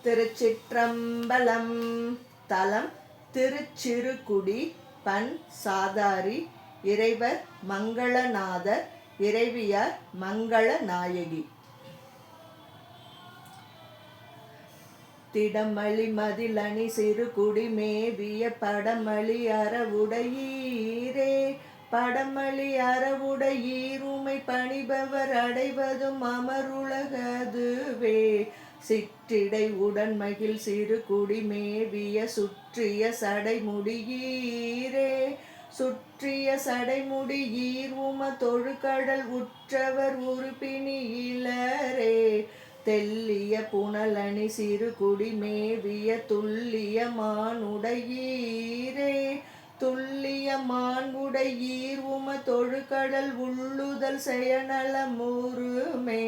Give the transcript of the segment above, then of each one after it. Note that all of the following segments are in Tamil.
திருச்சிற்றம்பலம். தலம் திருச்சிறுகுடி. பண் சாதாரி. இறைவர் மங்களநாதர். இறைவியார் மங்களநாயகி. திடமலி மதிலணி சிறுகுடி மேவிய படமலி அறவுடையீரே. படமலி அறவுடையீர் உமை பணிபவர் அடைவதும் அமருலகதுவே. சிற்றிடை உடன்மகிழ் சிறுகுடி மேவிய சுற்றிய சடைமுடியீரே. சுற்றிய சடைமுடியீர் உம தொழுகடல் உற்றவர் உறுப்பினியிலரே. தெல்லிய புனலணி சிறுகுடி மேவிய துல்லிய மானுடையீரே. துல்லிய மாண்புடையீர் உம தொழுகடல் உள்ளுதல் செயநலமுறுமே.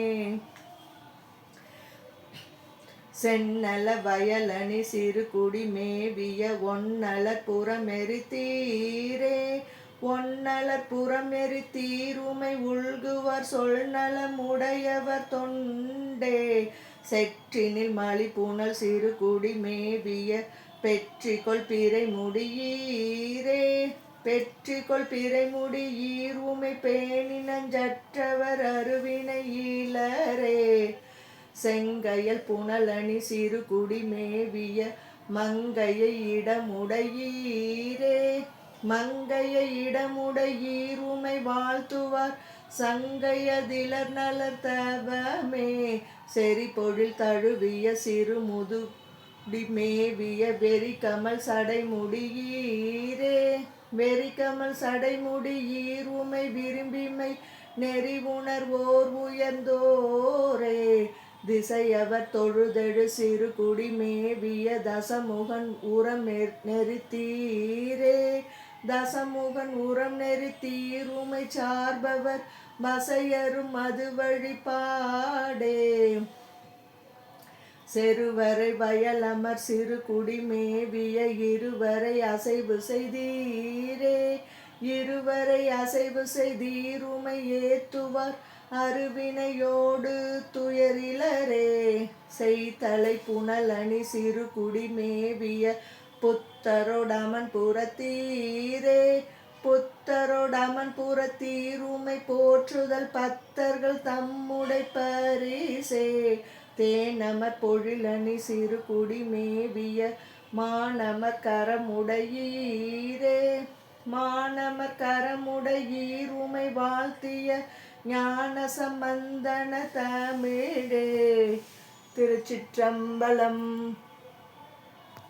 செந்நல வயலணி சிறுகுடி மேவிய ஒன்னலர் புறமெரித்தீரே. ஒன்னலர் புறமெரித்தீர் உமை உள்குவர் சொல்நலமுடையவர் தொண்டே. செற்றினில் மலிபுனல் சிறுகுடி மேவிய பெற்றிகொள் பிறைமுடியீரே. பெற்றிகொள் பிறைமுடியீர் உமை பேணினஞ்சற்றவர் அருவினையிலரே. செங்கையல் புனலணி சிறுகுடி மேவிய மங்கையை இடமுடையீரே. மங்கையை இடமுடையீர் உமை வாழ்த்துவார் சங்கையதிலர் நலர் தவமே. செறிபொழில் தழுவிய சிறுமுதுடி மேவிய வெறிகமல் சடைமுடியீரே. வெறிகமல் சடைமுடியீர் உமை விரும்பிமை நெறிவுணர்வோர் உயர்ந்தோரே. திசையவர் தொழுதெழு சிறுகுடி மேவிய தசமுகன் உரம் நெறித்தீரே. தசமுகன் உரம் நெறித்தீர் உமை சார்பவர் வசையரும் மது வழிபாடே. செருவரை வயலமர் சிறுகுடி மேவிய இருவரை அசைவு செய்தீரே. இருவரை அசைவு செய்தீர் உமை ஏத்துவார் அருவினையோடு துயரிலரே. செய்தலை புனலணி சிறுகுடி மேவிய புத்தரோடமன் புறத்தீரே. புத்தரோடமன் புறத்தீர் உமை போற்றுதல் பத்தர்கள் தம்முடை பரிசே. தேனமர் பொழிலணி சிறுகுடி மேவிய மானமர் கரமுடையீரே. மானமர் கரமுடையீர் உமை வாழ்த்திய ஞான சம்பந்தன தமிழே. திருச்சிற்றம்பலம்.